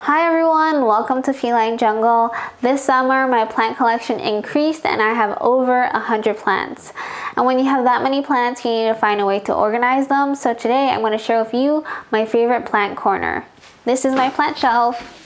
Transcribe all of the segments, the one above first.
Hi everyone, welcome to Feline Jungle. This summer my plant collection increased and I have over 100 plants. And when you have that many plants, you need to find a way to organize them. So today I'm going to share with you my favorite plant corner. This is my plant shelf.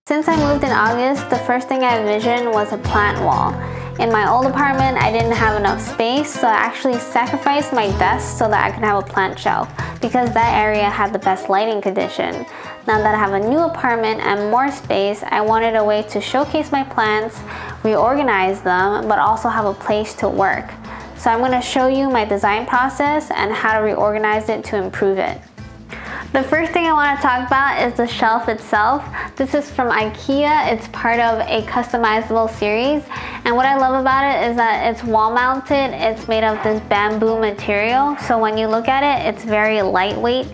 Since I moved in August, the first thing I envisioned was a plant wall. In my old apartment, I didn't have enough space, so I actually sacrificed my desk so that I could have a plant shelf because that area had the best lighting condition. Now that I have a new apartment and more space, I wanted a way to showcase my plants, reorganize them, but also have a place to work. So I'm going to show you my design process and how to reorganize it to improve it. The first thing I want to talk about is the shelf itself. This is from Ikea. It's part of a customizable series. And what I love about it is that it's wall mounted. It's made of this bamboo material. So when you look at it, it's very lightweight.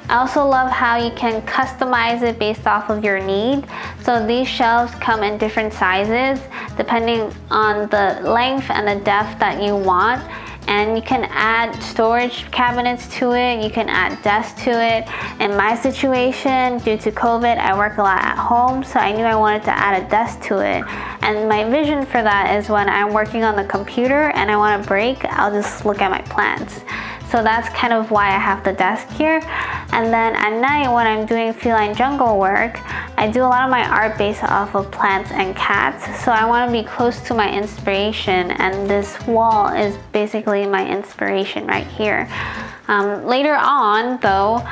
I also love how you can customize it based off of your need. So these shelves come in different sizes depending on the length and the depth that you want. And you can add storage cabinets to it, you can add desks to it. In my situation, due to COVID, I work a lot at home, so I knew I wanted to add a desk to it. And my vision for that is when I'm working on the computer and I want a break, I'll just look at my plants. So that's kind of why I have the desk here. And then at night when I'm doing feline jungle work, I do a lot of my art based off of plants and cats. So I want to be close to my inspiration, and this wall is basically my inspiration right here. Later on though,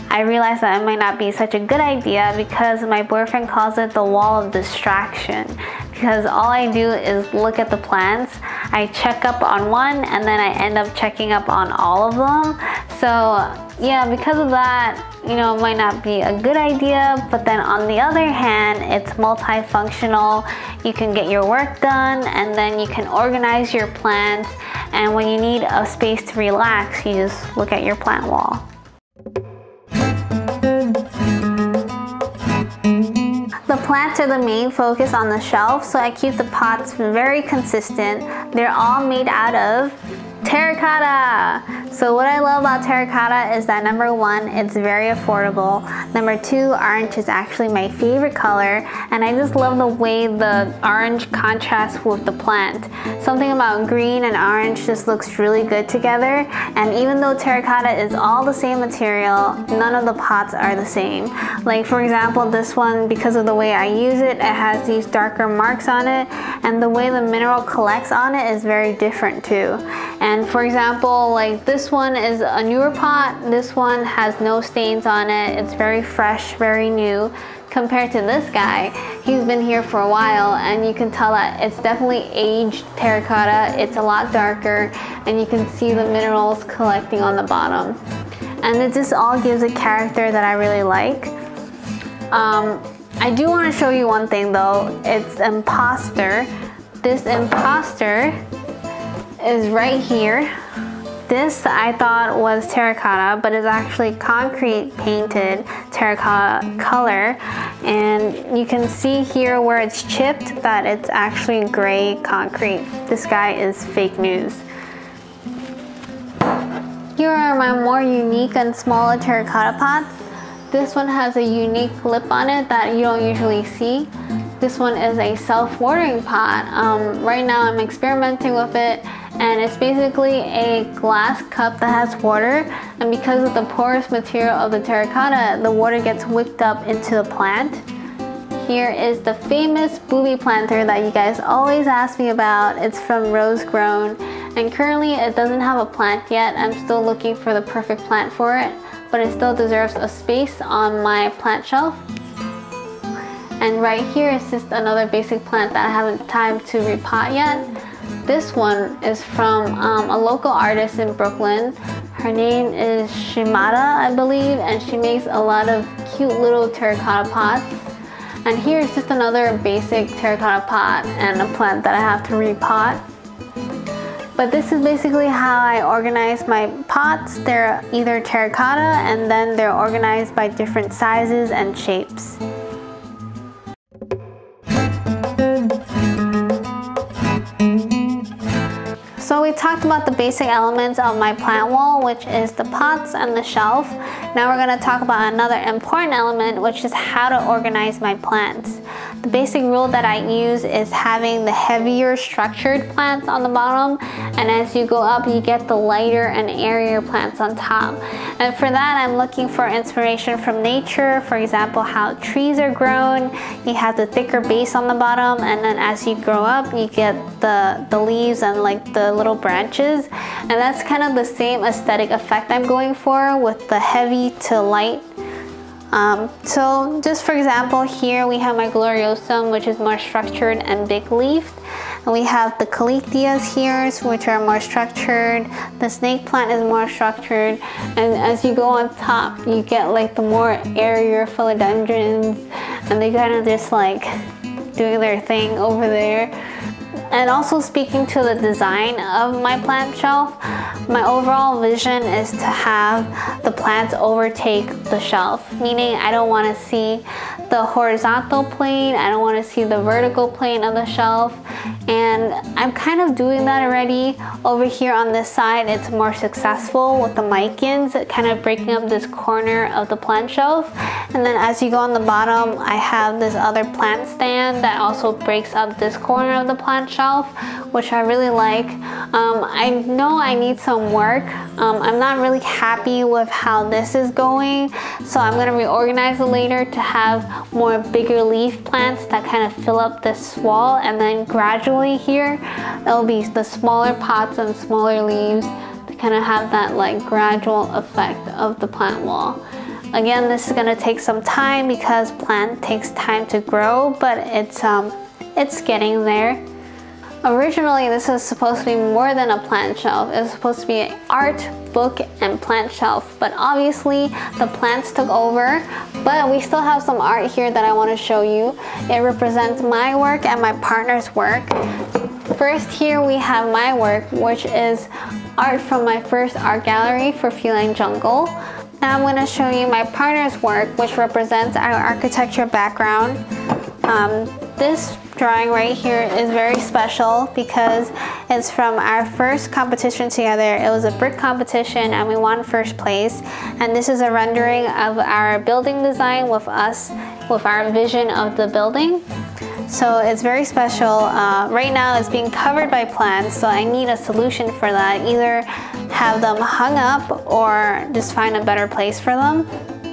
I realized that it might not be such a good idea because my boyfriend calls it the wall of distraction. Because all I do is look at the plants, I check up on one, and then I end up checking up on all of them. So yeah, because of that, you know, it might not be a good idea, but then on the other hand, it's multifunctional. You can get your work done, and then you can organize your plants, and when you need a space to relax, you just look at your plant wall. The plants are the main focus on the shelf, so I keep the pots very consistent. They're all made out of terracotta. So what I love about terracotta is that number one, it's very affordable. Number two, orange is actually my favorite color, and I just love the way the orange contrasts with the plant. Something about green and orange just looks really good together, and even though terracotta is all the same material, none of the pots are the same. Like for example, this one, because of the way I use it, it has these darker marks on it, and the way the mineral collects on it is very different too. And for example, like this one is a newer pot. This one has no stains on it. It's very fresh, very new. Compared to this guy, he's been here for a while, and you can tell that it's definitely aged terracotta. It's a lot darker, and you can see the minerals collecting on the bottom. And it just all gives a character that I really like. I do want to show you one thing though. It's imposter. This imposter is right here. This I thought was terracotta, but it's actually concrete painted terracotta color. And you can see here where it's chipped that it's actually gray concrete. This guy is fake news. Here are my more unique and smaller terracotta pots. This one has a unique lip on it that you don't usually see. This one is a self-watering pot. Right now I'm experimenting with it, and it's basically a glass cup that has water, and because of the porous material of the terracotta, the water gets whipped up into the plant. Here is the famous booby planter that you guys always ask me about. It's from Rose Grown, and currently it doesn't have a plant yet. I'm still looking for the perfect plant for it, but it still deserves a space on my plant shelf. And right here is just another basic plant that I haven't time to repot yet. This one is from a local artist in Brooklyn. Her name is Shimada, I believe, and she makes a lot of cute little terracotta pots. And here's just another basic terracotta pot and a plant that I have to repot. But this is basically how I organize my pots. They're either terracotta, and then they're organized by different sizes and shapes. we've talked about the basic elements of my plant wall, which is the pots and the shelf. Now we're going to talk about another important element, which is how to organize my plants. The basic rule that I use is having the heavier structured plants on the bottom, and as you go up you get the lighter and airier plants on top. And for that I'm looking for inspiration from nature. For example, how trees are grown. You have the thicker base on the bottom, and then as you grow up you get the leaves and like the little branches, and that's kind of the same aesthetic effect I'm going for with the heavy to light. So just for example, here we have my gloriosum, which is more structured and big leafed, and we have the caletheas here, which are more structured. The snake plant is more structured, and as you go on top you get like the more airier philodendrons, and they kind of just like doing their thing over there. And also, speaking to the design of my plant shelf, my overall vision is to have the plants overtake the shelf, meaning I don't want to see the horizontal plane, I don't want to see the vertical plane of the shelf, and I'm kind of doing that already. Over here on this side it's more successful with the Mycans, kind of breaking up this corner of the plant shelf. And then as you go on the bottom, I have this other plant stand that also breaks up this corner of the plant shelf, which I really like. I know I need some work. I'm not really happy with how this is going, so I'm going to reorganize it later to have more bigger leaf plants that kind of fill up this wall, and then gradually here it'll be the smaller pots and smaller leaves to kind of have that like gradual effect of the plant wall. Again, this is going to take some time because plant takes time to grow, but it's getting there. Originally, this was supposed to be more than a plant shelf. It was supposed to be an art, book, and plant shelf, but obviously the plants took over. But we still have some art here that I want to show you. It represents my work and my partner's work. First, here we have my work, which is art from my first art gallery for Feline Jungle. Now I'm going to show you my partner's work, which represents our architecture background. This drawing right here is very special because it's from our first competition together. It was a brick competition and we won first place. And this is a rendering of our building design with us, with our vision of the building. So it's very special. Right now it's being covered by plants, so I need a solution for that. Either have them hung up or just find a better place for them.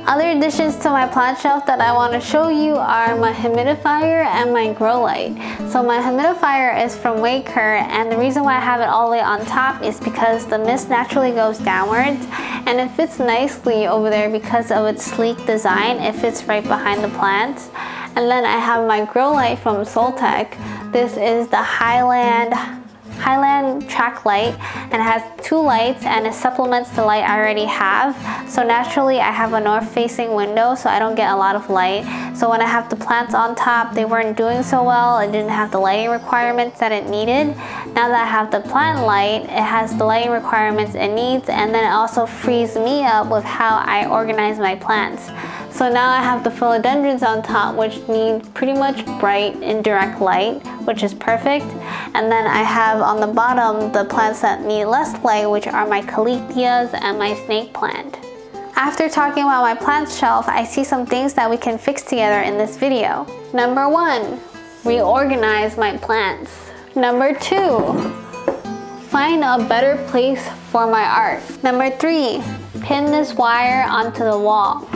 Other additions to my plant shelf that I want to show you are my humidifier and my grow light. So my humidifier is from Wiekurt, and the reason why I have it all the way on top is because the mist naturally goes downwards, and it fits nicely over there because of its sleek design. It fits right behind the plants. And then I have my grow light from Soltech. This is the Highland track light, and it has 2 lights and it supplements the light I already have. So naturally I have a north facing window, so I don't get a lot of light. So when I have the plants on top, they weren't doing so well. It didn't have the lighting requirements that it needed. Now that I have the plant light, it has the lighting requirements it needs, and then it also frees me up with how I organize my plants. So now I have the philodendrons on top, which need pretty much bright indirect light, which is perfect. And then I have on the bottom the plants that need less light, which are my caletheas and my snake plant. After talking about my plant shelf, I see some things that we can fix together in this video. Number 1, reorganize my plants. Number 2, find a better place for my art. Number 3, pin this wire onto the wall.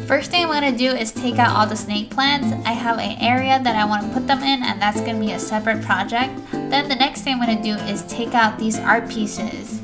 First thing I'm going to do is take out all the snake plants. I have an area that I want to put them in, and that's going to be a separate project. Then the next thing I'm going to do is take out these art pieces.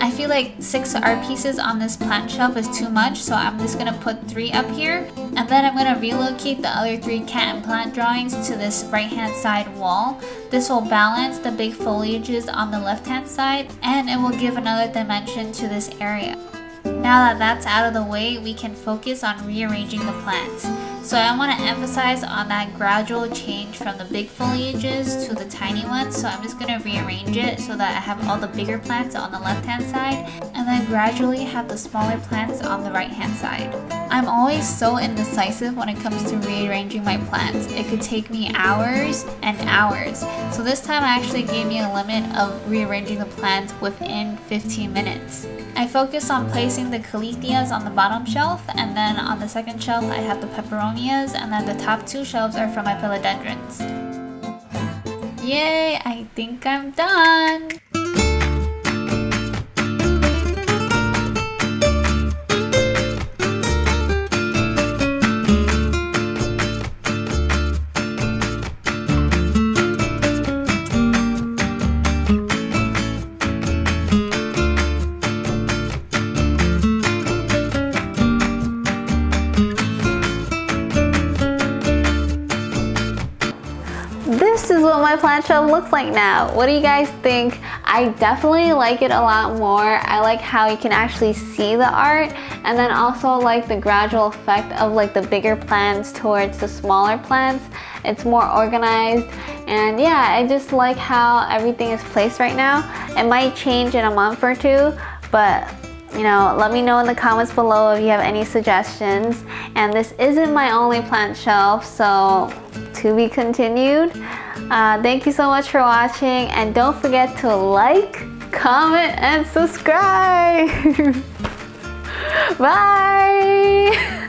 I feel like 6 art pieces on this plant shelf is too much, so I'm just going to put 3 up here. And then I'm going to relocate the other 3 cat and plant drawings to this right hand side wall. This will balance the big foliages on the left hand side, and it will give another dimension to this area. Now that that's out of the way, we can focus on rearranging the plants. So I want to emphasize on that gradual change from the big foliages to the tiny ones. So I'm just going to rearrange it so that I have all the bigger plants on the left hand side and then gradually have the smaller plants on the right hand side. I'm always so indecisive when it comes to rearranging my plants. It could take me hours and hours. So this time I actually gave me a limit of rearranging the plants within 15 minutes. I focus on placing the caletheas on the bottom shelf, and then on the second shelf I have the peperonias, and then the top two shelves are for my philodendrons. Yay! I think I'm done! This is what my plant shelf looks like now. What do you guys think? I definitely like it a lot more. I like how you can actually see the art, and then also like the gradual effect of like the bigger plants towards the smaller plants. It's more organized, and yeah, I just like how everything is placed right now. It might change in a month or two, but you know, let me know in the comments below if you have any suggestions. And this isn't my only plant shelf, so to be continued. Thank you so much for watching, and don't forget to like, comment, and subscribe. Bye!